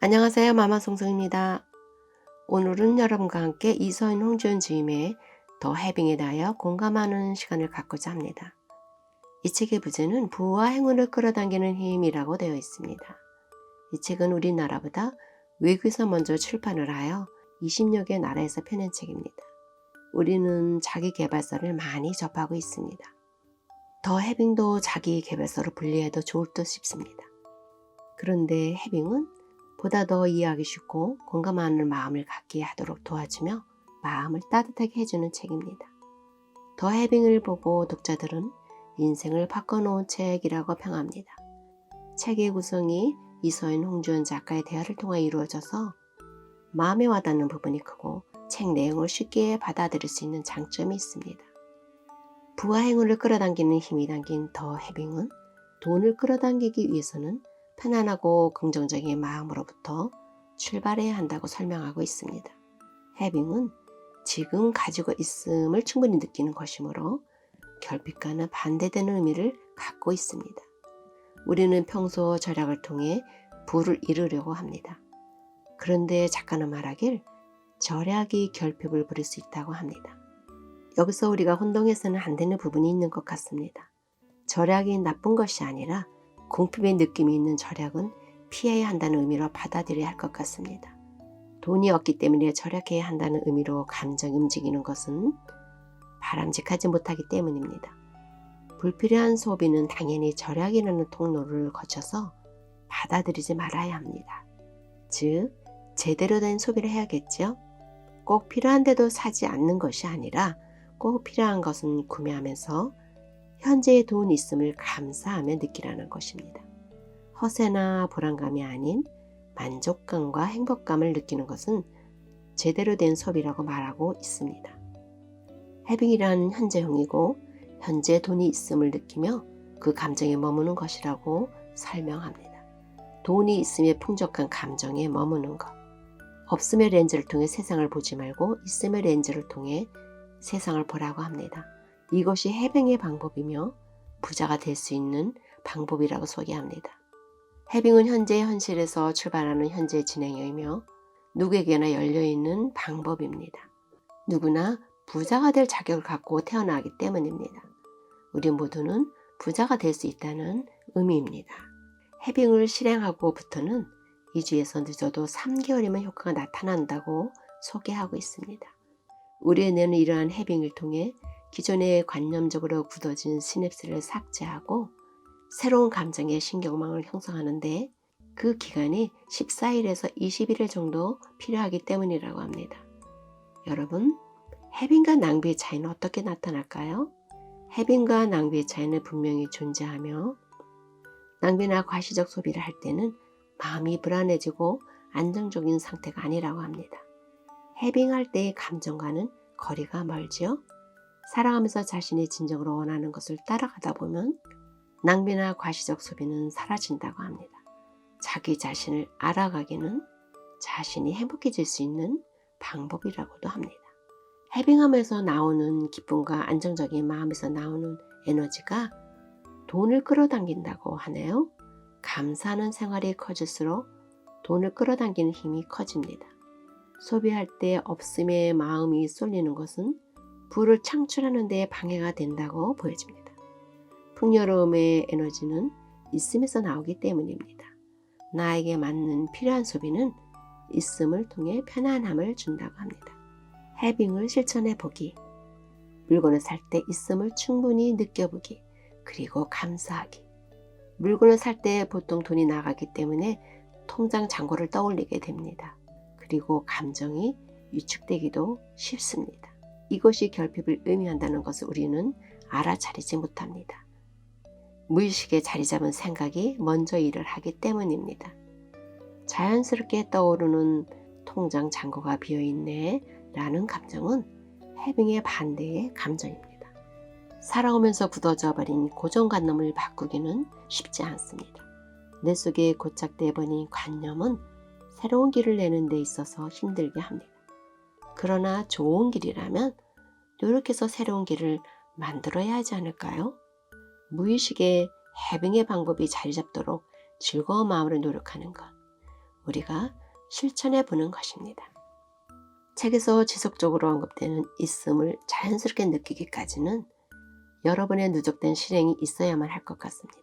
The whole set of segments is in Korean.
안녕하세요. 마마송송입니다. 오늘은 여러분과 함께 이서인 홍준 주임의 더 해빙에 대하여 공감하는 시간을 갖고자 합니다. 이 책의 부제는 부와 행운을 끌어당기는 힘이라고 되어 있습니다. 이 책은 우리나라보다 외국에서 먼저 출판을 하여 20여 개 나라에서 펴낸 책입니다. 우리는 자기 개발서를 많이 접하고 있습니다. 더 해빙도 자기 개발서로 분류해도 좋을 듯 싶습니다. 그런데 해빙은 보다 더 이해하기 쉽고 공감하는 마음을 갖게 하도록 도와주며 마음을 따뜻하게 해주는 책입니다. 더 해빙을 보고 독자들은 인생을 바꿔놓은 책이라고 평합니다. 책의 구성이 이서인 홍주연 작가의 대화를 통해 이루어져서 마음에 와닿는 부분이 크고 책 내용을 쉽게 받아들일 수 있는 장점이 있습니다. 부와 행운을 끌어당기는 힘이 담긴 더 해빙은 돈을 끌어당기기 위해서는 편안하고 긍정적인 마음으로부터 출발해야 한다고 설명하고 있습니다. 해빙은 지금 가지고 있음을 충분히 느끼는 것이므로 결핍과는 반대되는 의미를 갖고 있습니다. 우리는 평소 절약을 통해 부를 이루려고 합니다. 그런데 작가는 말하길 절약이 결핍을 부릴 수 있다고 합니다. 여기서 우리가 혼동해서는 안 되는 부분이 있는 것 같습니다. 절약이 나쁜 것이 아니라 궁핍의 느낌이 있는 절약은 피해야 한다는 의미로 받아들여야 할 것 같습니다. 돈이 없기 때문에 절약해야 한다는 의미로 감정이 움직이는 것은 바람직하지 못하기 때문입니다. 불필요한 소비는 당연히 절약이라는 통로를 거쳐서 받아들이지 말아야 합니다. 즉, 제대로 된 소비를 해야겠죠. 꼭 필요한데도 사지 않는 것이 아니라 꼭 필요한 것은 구매하면서 현재의 돈 있음을 감사하며 느끼라는 것입니다. 허세나 불안감이 아닌 만족감과 행복감을 느끼는 것은 제대로 된 소비라고 말하고 있습니다. 해빙이란 현재형이고 현재 돈이 있음을 느끼며 그 감정에 머무는 것이라고 설명합니다. 돈이 있음에 풍족한 감정에 머무는 것. 없음의 렌즈를 통해 세상을 보지 말고 있음의 렌즈를 통해 세상을 보라고 합니다. 이것이 해빙의 방법이며 부자가 될 수 있는 방법이라고 소개합니다. 해빙은 현재의 현실에서 출발하는 현재 진행형이며 누구에게나 열려있는 방법입니다. 누구나 부자가 될 자격을 갖고 태어나기 때문입니다. 우리 모두는 부자가 될 수 있다는 의미입니다. 해빙을 실행하고부터는 2주에서 늦어도 3개월이면 효과가 나타난다고 소개하고 있습니다. 우리의 뇌는 이러한 해빙을 통해 기존에 관념적으로 굳어진 시냅스를 삭제하고 새로운 감정의 신경망을 형성하는데 그 기간이 14일에서 21일 정도 필요하기 때문이라고 합니다. 여러분, 해빙과 낭비의 차이는 어떻게 나타날까요? 해빙과 낭비의 차이는 분명히 존재하며 낭비나 과시적 소비를 할 때는 마음이 불안해지고 안정적인 상태가 아니라고 합니다. 해빙할 때의 감정과는 거리가 멀지요. 살아가면서 자신이 진정으로 원하는 것을 따라가다 보면 낭비나 과시적 소비는 사라진다고 합니다. 자기 자신을 알아가기는 자신이 행복해질 수 있는 방법이라고도 합니다. 해빙하면서 나오는 기쁨과 안정적인 마음에서 나오는 에너지가 돈을 끌어당긴다고 하네요. 감사하는 생활이 커질수록 돈을 끌어당기는 힘이 커집니다. 소비할 때 없음의 마음이 쏠리는 것은 부를 창출하는 데 방해가 된다고 보여집니다. 풍요로움의 에너지는 있음에서 나오기 때문입니다. 나에게 맞는 필요한 소비는 있음을 통해 편안함을 준다고 합니다. 해빙을 실천해 보기, 물건을 살 때 있음을 충분히 느껴보기, 그리고 감사하기. 물건을 살 때 보통 돈이 나가기 때문에 통장 잔고를 떠올리게 됩니다. 그리고 감정이 위축되기도 쉽습니다. 이것이 결핍을 의미한다는 것을 우리는 알아차리지 못합니다. 무의식에 자리 잡은 생각이 먼저 일을 하기 때문입니다. 자연스럽게 떠오르는 통장 잔고가 비어있네 라는 감정은 해빙의 반대의 감정입니다. 살아오면서 굳어져 버린 고정관념을 바꾸기는 쉽지 않습니다. 내 속에 고착돼 버린 관념은 새로운 길을 내는 데 있어서 힘들게 합니다. 그러나 좋은 길이라면 노력해서 새로운 길을 만들어야 하지 않을까요? 무의식에 해빙의 방법이 자리 잡도록 즐거운 마음으로 노력하는 것. 우리가 실천해 보는 것입니다. 책에서 지속적으로 언급되는 있음을 자연스럽게 느끼기까지는 여러분의 누적된 실행이 있어야만 할 것 같습니다.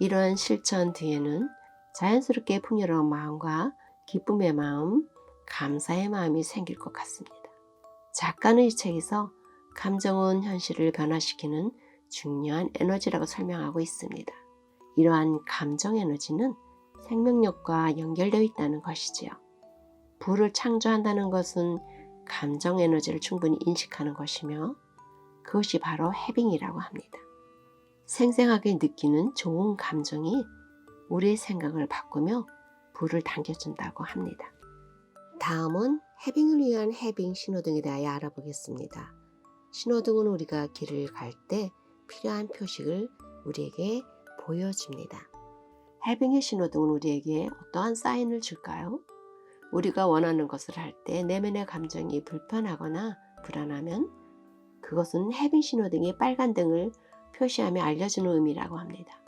이러한 실천 뒤에는 자연스럽게 풍요로운 마음과 기쁨의 마음, 감사의 마음이 생길 것 같습니다. 작가는 이 책에서 감정은 현실을 변화시키는 중요한 에너지라고 설명하고 있습니다. 이러한 감정 에너지는 생명력과 연결되어 있다는 것이지요. 부를 창조한다는 것은 감정 에너지를 충분히 인식하는 것이며 그것이 바로 해빙이라고 합니다. 생생하게 느끼는 좋은 감정이 우리의 생각을 바꾸며 부를 당겨준다고 합니다. 다음은 해빙을 위한 해빙 신호등에 대하여 알아보겠습니다. 신호등은 우리가 길을 갈 때 필요한 표식을 우리에게 보여줍니다. 해빙의 신호등은 우리에게 어떠한 사인을 줄까요? 우리가 원하는 것을 할 때 내면의 감정이 불편하거나 불안하면 그것은 해빙 신호등이 빨간 등을 표시하며 알려주는 의미라고 합니다.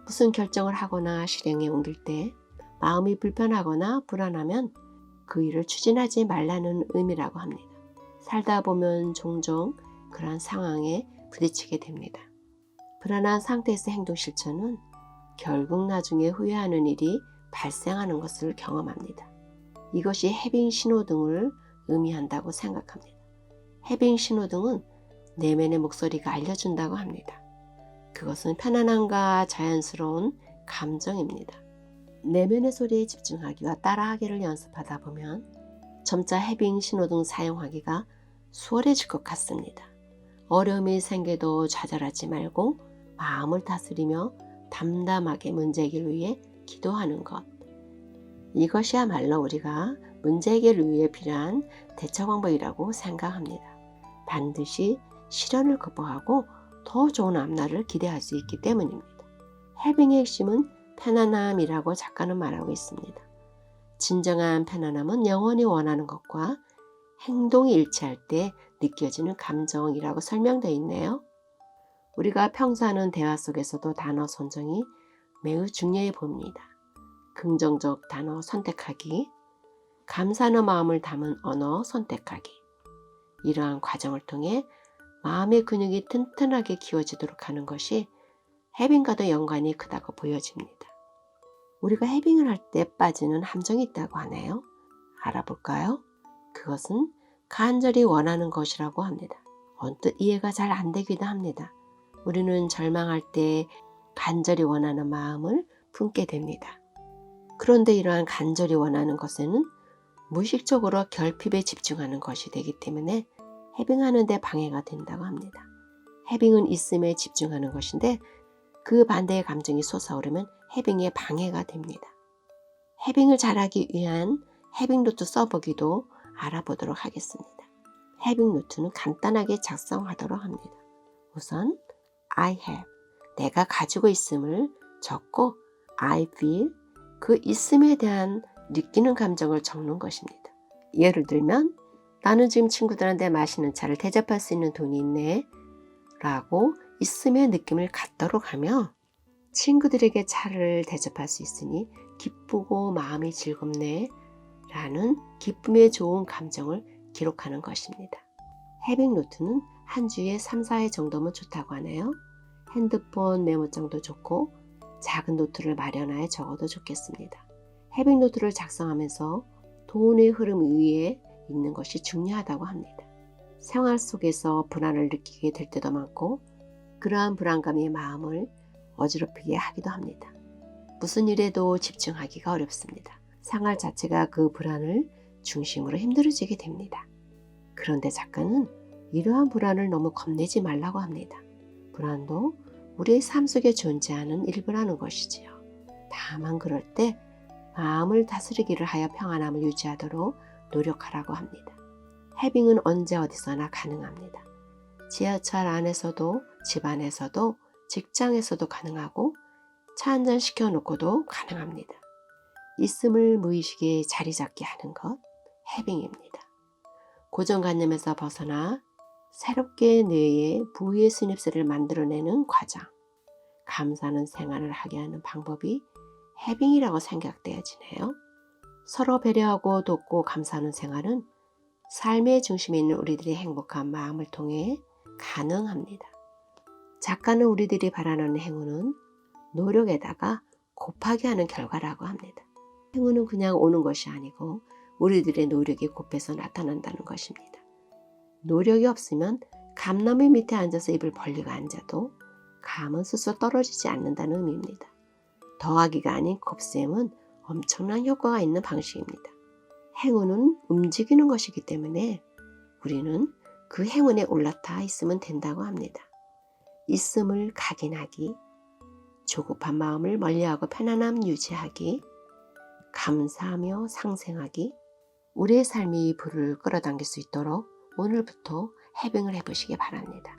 무슨 결정을 하거나 실행에 옮길 때 마음이 불편하거나 불안하면 그 일을 추진하지 말라는 의미라고 합니다. 살다 보면 종종 그러한 상황에 부딪히게 됩니다. 불안한 상태에서 행동 실천은 결국 나중에 후회하는 일이 발생하는 것을 경험합니다. 이것이 해빙 신호등을 의미한다고 생각합니다. 해빙 신호등은 내면의 목소리가 알려준다고 합니다. 그것은 편안함과 자연스러운 감정입니다. 내면의 소리에 집중하기와 따라하기를 연습하다 보면 점차 해빙 신호등 사용하기가 수월해질 것 같습니다. 어려움이 생겨도 좌절하지 말고 마음을 다스리며 담담하게 문제 해결을 위해 기도하는 것. 이것이야말로 우리가 문제 해결을 위해 필요한 대처 방법이라고 생각합니다. 반드시 시련을 극복하고 더 좋은 앞날을 기대할 수 있기 때문입니다. 해빙의 핵심은 편안함이라고 작가는 말하고 있습니다. 진정한 편안함은 영원히 원하는 것과 행동이 일치할 때 느껴지는 감정이라고 설명되어 있네요. 우리가 평소 하는 대화 속에서도 단어 선정이 매우 중요해 보입니다. 긍정적 단어 선택하기, 감사하는 마음을 담은 언어 선택하기. 이러한 과정을 통해 마음의 근육이 튼튼하게 키워지도록 하는 것이 해빙과도 연관이 크다고 보여집니다. 우리가 해빙을 할 때 빠지는 함정이 있다고 하네요. 알아볼까요? 그것은 간절히 원하는 것이라고 합니다. 언뜻 이해가 잘 안 되기도 합니다. 우리는 절망할 때 간절히 원하는 마음을 품게 됩니다. 그런데 이러한 간절히 원하는 것에는 무의식적으로 결핍에 집중하는 것이 되기 때문에 해빙하는 데 방해가 된다고 합니다. 해빙은 있음에 집중하는 것인데 그 반대의 감정이 솟아오르면 해빙에 방해가 됩니다. 해빙을 잘하기 위한 해빙 노트 써보기도 알아보도록 하겠습니다. 해빙 노트는 간단하게 작성하도록 합니다. 우선 I have, 내가 가지고 있음을 적고 I feel, 그 있음에 대한 느끼는 감정을 적는 것입니다. 예를 들면 나는 지금 친구들한테 마시는 차를 대접할 수 있는 돈이 있네 라고 있음의 느낌을 갖도록 하며 친구들에게 차를 대접할 수 있으니 기쁘고 마음이 즐겁네 라는 기쁨의 좋은 감정을 기록하는 것입니다. 해빙 노트는 한 주에 3, 4회 정도면 좋다고 하네요. 핸드폰 메모장도 좋고 작은 노트를 마련하여 적어도 좋겠습니다. 해빙 노트를 작성하면서 돈의 흐름 위에 있는 것이 중요하다고 합니다. 생활 속에서 불안을 느끼게 될 때도 많고 그러한 불안감이 마음을 어지럽히게 하기도 합니다. 무슨 일에도 집중하기가 어렵습니다. 생활 자체가 그 불안을 중심으로 힘들어지게 됩니다. 그런데 작가는 이러한 불안을 너무 겁내지 말라고 합니다. 불안도 우리의 삶 속에 존재하는 일부라는 것이지요. 다만 그럴 때 마음을 다스리기를 하여 평안함을 유지하도록 노력하라고 합니다. 해빙은 언제 어디서나 가능합니다. 지하철 안에서도 집 안에서도 직장에서도 가능하고 차 한잔 시켜놓고도 가능합니다. 있음을 무의식에 자리 잡게 하는 것, 해빙입니다. 고정관념에서 벗어나 새롭게 뇌에 부의 스냅스를 만들어내는 과정, 감사하는 생활을 하게 하는 방법이 해빙이라고 생각되어지네요. 서로 배려하고 돕고 감사하는 생활은 삶의 중심에 있는 우리들의 행복한 마음을 통해 가능합니다. 작가는 우리들이 바라는 행운은 노력에다가 곱하기 하는 결과라고 합니다. 행운은 그냥 오는 것이 아니고 우리들의 노력이 곱해서 나타난다는 것입니다. 노력이 없으면 감나무 밑에 앉아서 입을 벌리고 앉아도 감은 스스로 떨어지지 않는다는 의미입니다. 더하기가 아닌 곱셈은 엄청난 효과가 있는 방식입니다. 행운은 움직이는 것이기 때문에 우리는 그 행운에 올라타 있으면 된다고 합니다. 있음을 각인하기, 조급한 마음을 멀리하고 편안함 유지하기, 감사하며 상생하기, 우리의 삶이 불을 끌어당길 수 있도록 오늘부터 해빙을 해보시기 바랍니다.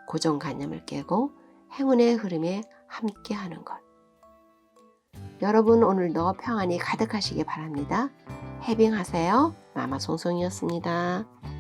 고정관념을 깨고 행운의 흐름에 함께하는 것. 여러분 오늘도 평안이 가득하시기 바랍니다. 해빙하세요. 마마 송송이었습니다.